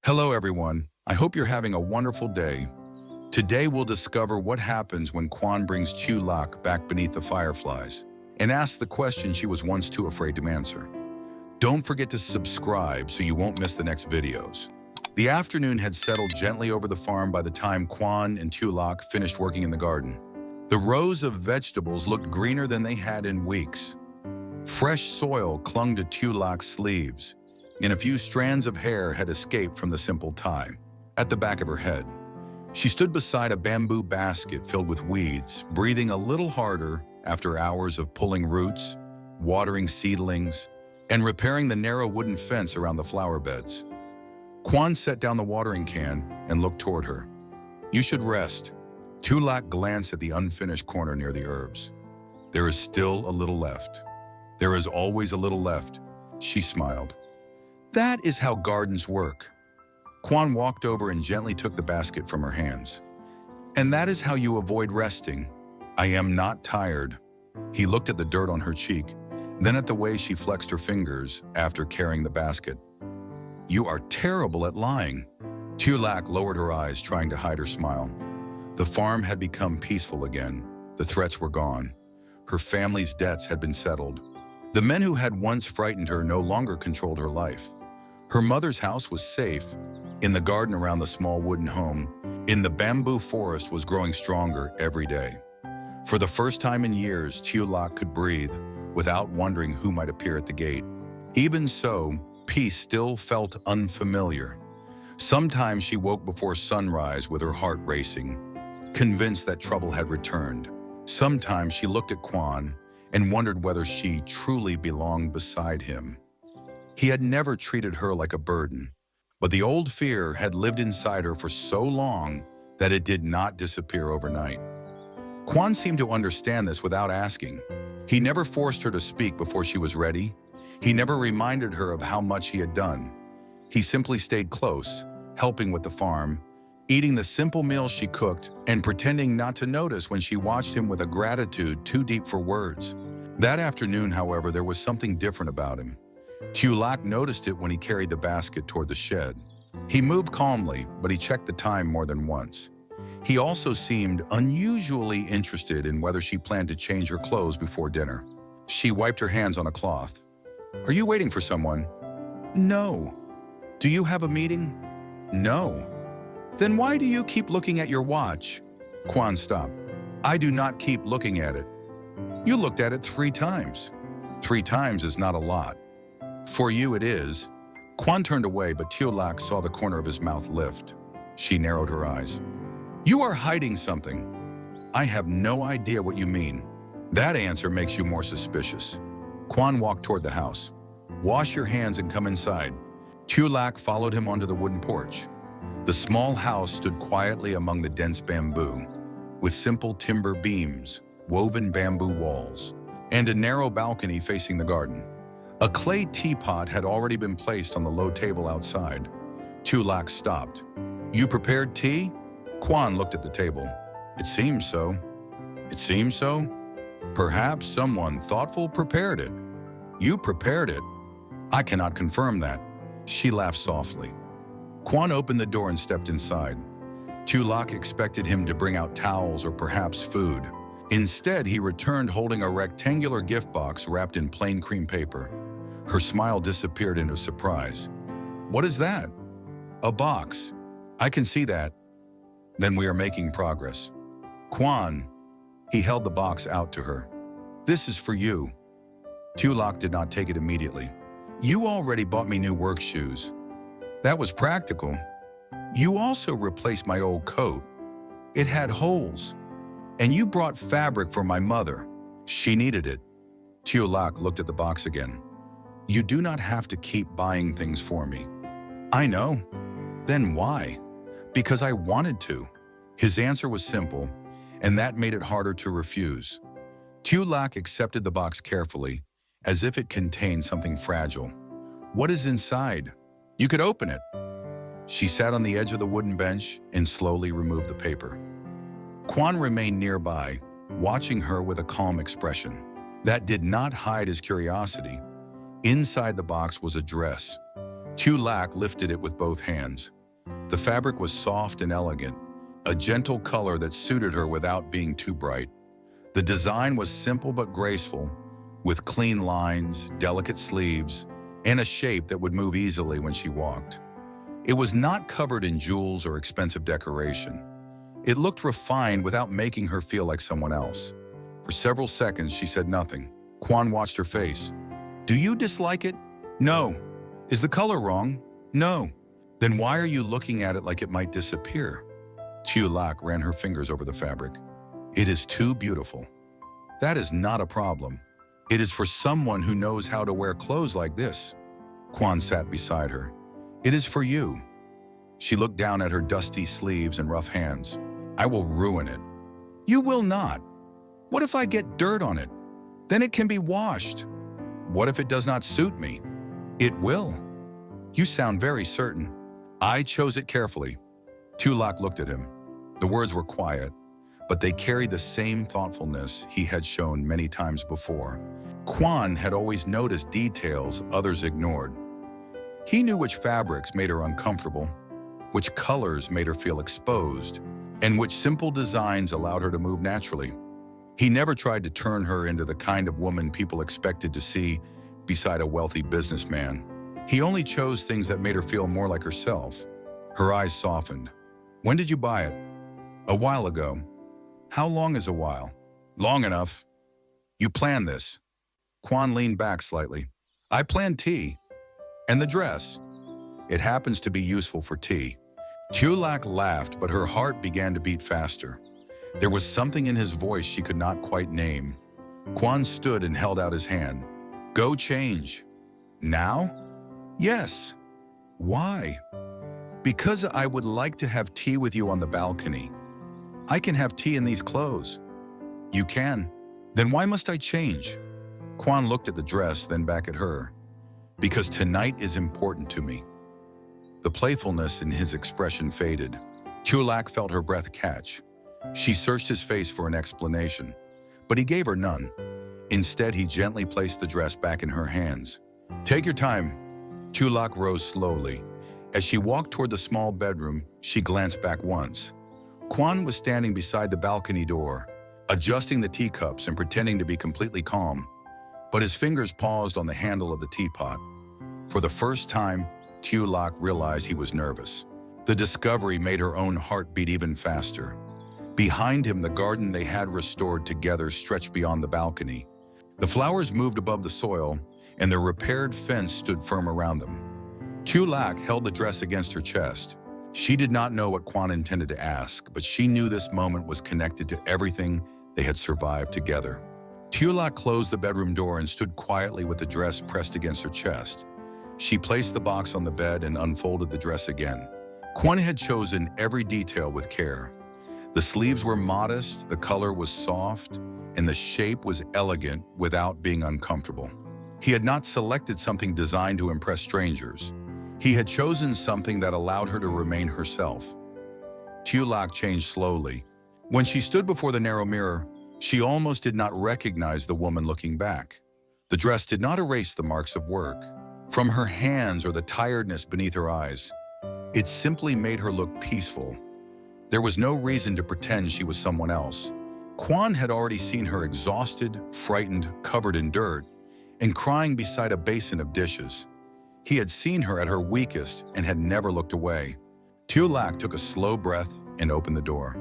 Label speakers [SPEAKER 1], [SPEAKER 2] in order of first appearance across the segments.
[SPEAKER 1] Hello everyone, I hope you're having a wonderful day. Today we'll discover what happens when Quan brings Tieu Lac back beneath the fireflies and asks the question she was once too afraid to answer. Don't forget to subscribe so you won't miss the next videos. The afternoon had settled gently over the farm by the time Quan and Tieu Lac finished working in the garden. The rows of vegetables looked greener than they had in weeks. Fresh soil clung to Tieu Lac's sleeves, and a few strands of hair had escaped from the simple tie at the back of her head. She stood beside a bamboo basket filled with weeds, breathing a little harder after hours of pulling roots, watering seedlings, and repairing the narrow wooden fence around the flower beds. Quan set down the watering can and looked toward her. "You should rest." Tieu Lac glanced at the unfinished corner near the herbs. "There is still a little left." "There is always a little left," she smiled. "That is how gardens work." Quan walked over and gently took the basket from her hands. "And that is how you avoid resting." "I am not tired." He looked at the dirt on her cheek, then at the way she flexed her fingers after carrying the basket. "You are terrible at lying." Tieu Lac lowered her eyes, trying to hide her smile. The farm had become peaceful again. The threats were gone. Her family's debts had been settled. The men who had once frightened her no longer controlled her life. Her mother's house was safe. In the garden around the small wooden home, in the bamboo forest was growing stronger every day. For the first time in years, Tieu Lac could breathe without wondering who might appear at the gate. Even so, peace still felt unfamiliar. Sometimes she woke before sunrise with her heart racing, convinced that trouble had returned. Sometimes she looked at Quan and wondered whether she truly belonged beside him. He had never treated her like a burden, but the old fear had lived inside her for so long that it did not disappear overnight. Quan seemed to understand this without asking. He never forced her to speak before she was ready. He never reminded her of how much he had done. He simply stayed close, helping with the farm, eating the simple meals she cooked, and pretending not to notice when she watched him with a gratitude too deep for words. That afternoon, however, there was something different about him. Tieu Lac noticed it when he carried the basket toward the shed. He moved calmly, but he checked the time more than once. He also seemed unusually interested in whether she planned to change her clothes before dinner. She wiped her hands on a cloth. "Are you waiting for someone?" "No." "Do you have a meeting?" "No." "Then why do you keep looking at your watch?" Quan stopped. "I do not keep looking at it." "You looked at it 3 times. 3 times is not a lot." "For you it is." Quan turned away, but Tieu Lac saw the corner of his mouth lift. She narrowed her eyes. "You are hiding something." "I have no idea what you mean." "That answer makes you more suspicious." Quan walked toward the house. "Wash your hands and come inside." Tieu Lac followed him onto the wooden porch. The small house stood quietly among the dense bamboo, with simple timber beams, woven bamboo walls, and a narrow balcony facing the garden. A clay teapot had already been placed on the low table outside. Tieu Lac stopped. "You prepared tea?" Quan looked at the table. "It seems so." "It seems so?" "Perhaps someone thoughtful prepared it." "You prepared it?" "I cannot confirm that." She laughed softly. Quan opened the door and stepped inside. Tieu Lac expected him to bring out towels or perhaps food. Instead, he returned holding a rectangular gift box wrapped in plain cream paper. Her smile disappeared into surprise. "What is that?" "A box." "I can see that." "Then we are making progress." "Quan." He held the box out to her. "This is for you." Tieu Lac did not take it immediately. "You already bought me new work shoes." "That was practical." "You also replaced my old coat. It had holes. And you brought fabric for my mother. She needed it." Tieu Lac looked at the box again. "You do not have to keep buying things for me." "I know." "Then why?" "Because I wanted to." His answer was simple, and that made it harder to refuse. Tieu Lac accepted the box carefully, as if it contained something fragile. "What is inside?" "You could open it." She sat on the edge of the wooden bench and slowly removed the paper. Quan remained nearby, watching her with a calm expression. That did not hide his curiosity. Inside the box was a dress. Tieu Lac lifted it with both hands. The fabric was soft and elegant, a gentle color that suited her without being too bright. The design was simple but graceful, with clean lines, delicate sleeves, and a shape that would move easily when she walked. It was not covered in jewels or expensive decoration. It looked refined without making her feel like someone else. For several seconds, she said nothing. Quan watched her face. "Do you dislike it?" "No." "Is the color wrong?" "No." "Then why are you looking at it like it might disappear?" Tieu Lac ran her fingers over the fabric. "It is too beautiful." "That is not a problem. It is for someone who knows how to wear clothes like this." Quan sat beside her. "It is for you." She looked down at her dusty sleeves and rough hands. "I will ruin it." "You will not." "What if I get dirt on it?" "Then it can be washed." "What if it does not suit me?" "It will." "You sound very certain." "I chose it carefully." Tieu Lac looked at him. The words were quiet, but they carried the same thoughtfulness he had shown many times before. Quan had always noticed details others ignored. He knew which fabrics made her uncomfortable, which colors made her feel exposed, and which simple designs allowed her to move naturally. He never tried to turn her into the kind of woman people expected to see beside a wealthy businessman. He only chose things that made her feel more like herself. Her eyes softened. "When did you buy it?" "A while ago." "How long is a while?" "Long enough." "You planned this?" Quan leaned back slightly. "I planned tea." "And the dress?" "It happens to be useful for tea." Tieu Lac laughed, but her heart began to beat faster. There was something in his voice she could not quite name. Quan stood and held out his hand. "Go change." "Now?" "Yes." "Why?" "Because I would like to have tea with you on the balcony." "I can have tea in these clothes." "You can." "Then why must I change?" Quan looked at the dress, then back at her. "Because tonight is important to me." The playfulness in his expression faded. Tieu Lac felt her breath catch. She searched his face for an explanation, but he gave her none. Instead, he gently placed the dress back in her hands. "Take your time." Tieu Lac rose slowly. As she walked toward the small bedroom, she glanced back once. Quan was standing beside the balcony door, adjusting the teacups and pretending to be completely calm. But his fingers paused on the handle of the teapot. For the first time, Tieu Lac realized he was nervous. The discovery made her own heart beat even faster. Behind him, the garden they had restored together stretched beyond the balcony. The flowers moved above the soil, and their repaired fence stood firm around them. Tieu Lac held the dress against her chest. She did not know what Quan intended to ask, but she knew this moment was connected to everything they had survived together. Tieu Lac closed the bedroom door and stood quietly with the dress pressed against her chest. She placed the box on the bed and unfolded the dress again. Quan had chosen every detail with care. The sleeves were modest, the color was soft, and the shape was elegant without being uncomfortable. He had not selected something designed to impress strangers. He had chosen something that allowed her to remain herself. Tieu Lac changed slowly. When she stood before the narrow mirror, she almost did not recognize the woman looking back. The dress did not erase the marks of work from her hands or the tiredness beneath her eyes. It simply made her look peaceful. There was no reason to pretend she was someone else. Quan had already seen her exhausted, frightened, covered in dirt, and crying beside a basin of dishes. He had seen her at her weakest and had never looked away. Tieu Lac took a slow breath and opened the door.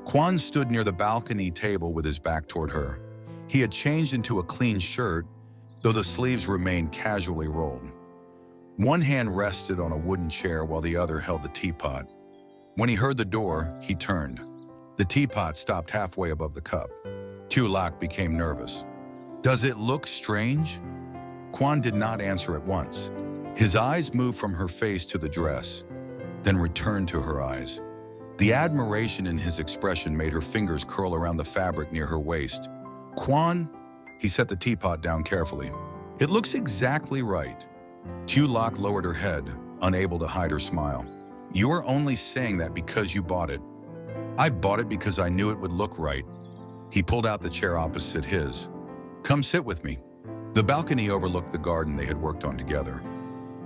[SPEAKER 1] Quan stood near the balcony table with his back toward her. He had changed into a clean shirt, though the sleeves remained casually rolled. One hand rested on a wooden chair while the other held the teapot. When he heard the door, he turned. The teapot stopped halfway above the cup. Tieu Lac became nervous. "Does it look strange?" Quan did not answer at once. His eyes moved from her face to the dress, then returned to her eyes. The admiration in his expression made her fingers curl around the fabric near her waist. "Quan," he set the teapot down carefully. "It looks exactly right." Tieu Lac lowered her head, unable to hide her smile. "You are only saying that because you bought it." "I bought it because I knew it would look right." He pulled out the chair opposite his. "Come sit with me." The balcony overlooked the garden they had worked on together.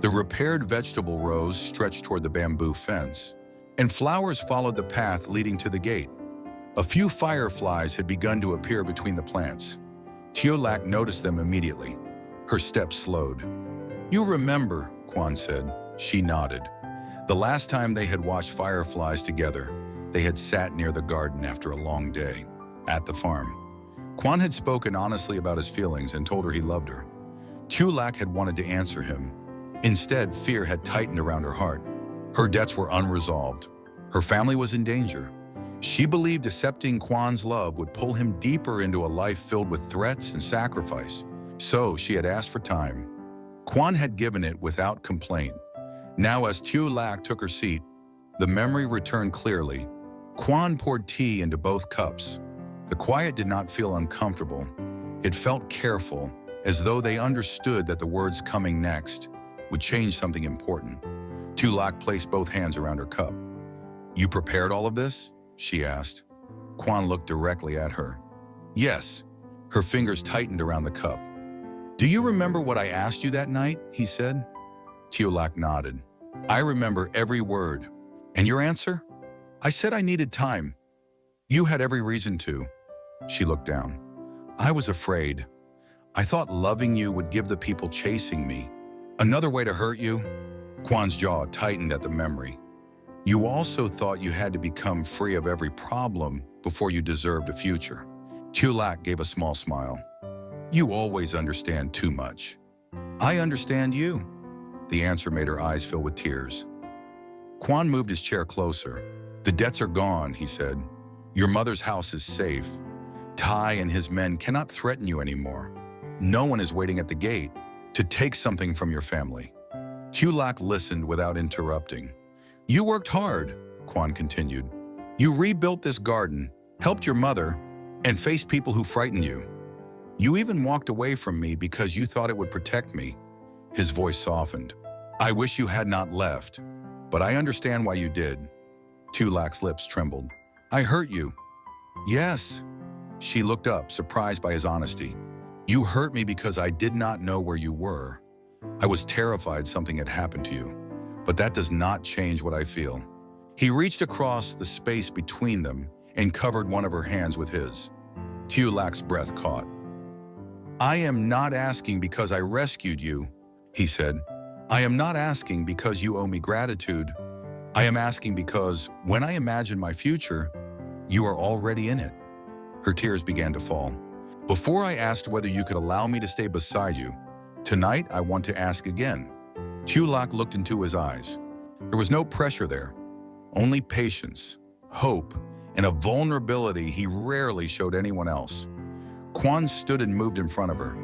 [SPEAKER 1] The repaired vegetable rows stretched toward the bamboo fence, and flowers followed the path leading to the gate. A few fireflies had begun to appear between the plants. Tieu Lac noticed them immediately. Her steps slowed. "You remember," Quan said. She nodded. The last time they had watched fireflies together, they had sat near the garden after a long day. At the farm, Quan had spoken honestly about his feelings and told her he loved her. Tieu Lac had wanted to answer him. Instead, fear had tightened around her heart. Her debts were unresolved. Her family was in danger. She believed accepting Quan's love would pull him deeper into a life filled with threats and sacrifice. So she had asked for time. Quan had given it without complaint. Now, as Tieu Lac took her seat, the memory returned clearly. Quan poured tea into both cups. The quiet did not feel uncomfortable. It felt careful, as though they understood that the words coming next would change something important. Tieu Lac placed both hands around her cup. "You prepared all of this?" she asked. Quan looked directly at her. "Yes." Her fingers tightened around the cup. "Do you remember what I asked you that night?" he said. Tieu Lac nodded. "I remember every word. And your answer?" "I said I needed time." "You had every reason to." She looked down. "I was afraid. I thought loving you would give the people chasing me another way to hurt you." Quan's jaw tightened at the memory. "You also thought you had to become free of every problem before you deserved a future." Tieu Lac gave a small smile. "You always understand too much." "I understand you." The answer made her eyes fill with tears. Quan moved his chair closer. "The debts are gone," he said. "Your mother's house is safe. Tai and his men cannot threaten you anymore. No one is waiting at the gate to take something from your family." Tieu Lac listened without interrupting. "You worked hard," Quan continued. "You rebuilt this garden, helped your mother, and faced people who frightened you. You even walked away from me because you thought it would protect me." His voice softened. "I wish you had not left, but I understand why you did." Tieu Lac's lips trembled. "I hurt you." "Yes." She looked up, surprised by his honesty. "You hurt me because I did not know where you were. I was terrified something had happened to you, but that does not change what I feel." He reached across the space between them and covered one of her hands with his. Tieu Lac's breath caught. "I am not asking because I rescued you," he said. "I am not asking because you owe me gratitude. I am asking because when I imagine my future, you are already in it." Her tears began to fall. "Before I asked whether you could allow me to stay beside you, tonight I want to ask again." Tieu Lac looked into his eyes. There was no pressure there, only patience, hope, and a vulnerability he rarely showed anyone else. Quan stood and moved in front of her.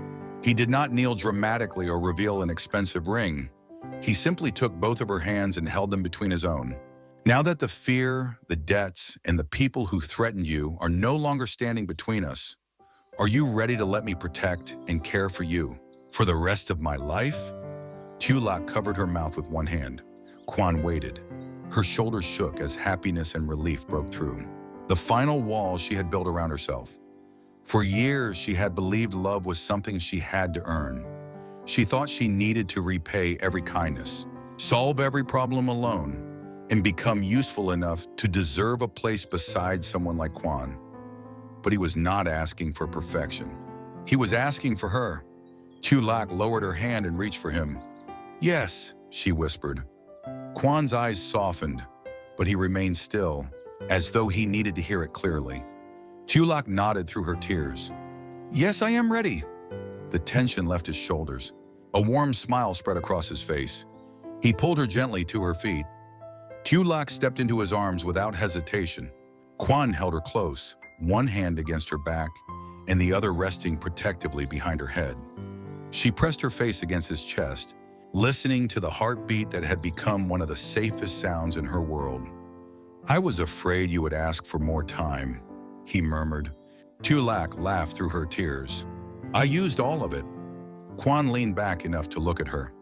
[SPEAKER 1] He did not kneel dramatically or reveal an expensive ring. He simply took both of her hands and held them between his own. "Now that the fear, the debts, and the people who threatened you are no longer standing between us, are you ready to let me protect and care for you for the rest of my life?" Tieu Lac covered her mouth with one hand. Quan waited. Her shoulders shook as happiness and relief broke through. The final wall she had built around herself. For years, she had believed love was something she had to earn. She thought she needed to repay every kindness, solve every problem alone, and become useful enough to deserve a place beside someone like Quan. But he was not asking for perfection. He was asking for her. Tieu Lac lowered her hand and reached for him. "Yes," she whispered. Quan's eyes softened, but he remained still, as though he needed to hear it clearly. Tieu Lac nodded through her tears. "Yes, I am ready." The tension left his shoulders. A warm smile spread across his face. He pulled her gently to her feet. Tieu Lac stepped into his arms without hesitation. Quan held her close, one hand against her back and the other resting protectively behind her head. She pressed her face against his chest, listening to the heartbeat that had become one of the safest sounds in her world. "I was afraid you would ask for more time," he murmured. Tieu Lac laughed through her tears. "I used all of it." Quan leaned back enough to look at her.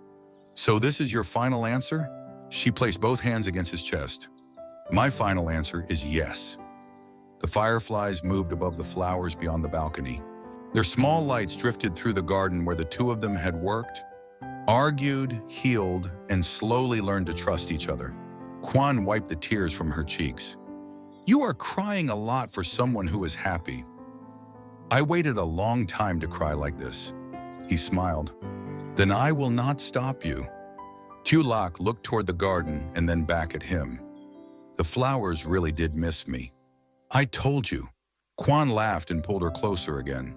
[SPEAKER 1] "So this is your final answer?" She placed both hands against his chest. "My final answer is yes." The fireflies moved above the flowers beyond the balcony. Their small lights drifted through the garden where the two of them had worked. argued, healed, and slowly learned to trust each other. Quan wiped the tears from her cheeks. "You are crying a lot for someone who is happy." "I waited a long time to cry like this." He smiled. "Then I will not stop you." Tieu Lac looked toward the garden and then back at him. "The flowers really did miss me." "I told you." Quan laughed and pulled her closer again.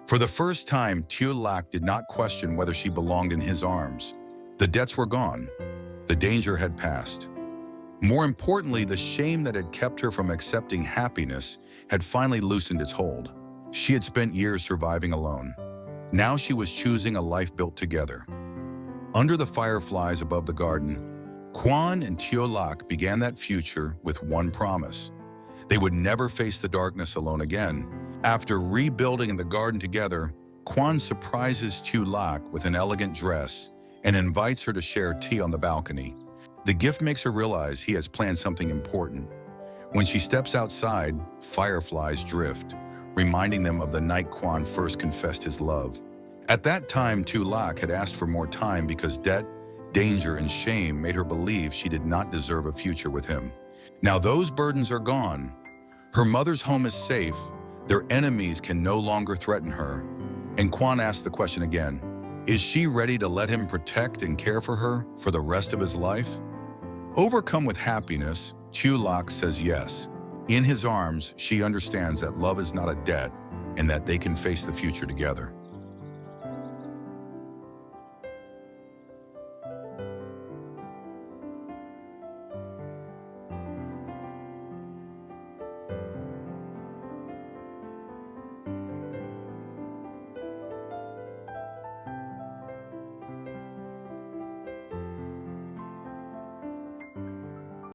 [SPEAKER 1] For the first time, Tieu Lac did not question whether she belonged in his arms. The debts were gone. The danger had passed. More importantly, the shame that had kept her from accepting happiness had finally loosened its hold. She had spent years surviving alone. Now she was choosing a life built together. Under the fireflies above the garden, Quan and Tieu Lac began that future with one promise. They would never face the darkness alone again. After rebuilding the garden together, Quan surprises Tieu Lac with an elegant dress and invites her to share tea on the balcony. The gift makes her realize he has planned something important. When she steps outside, fireflies drift, reminding them of the night Quan first confessed his love. At that time, Tieu Lac had asked for more time because debt, danger, and shame made her believe she did not deserve a future with him. Now those burdens are gone. Her mother's home is safe. Their enemies can no longer threaten her. And Quan asked the question again, is she ready to let him protect and care for her for the rest of his life? Overcome with happiness, Tieu Lac says yes. In his arms, she understands that love is not a debt and that they can face the future together.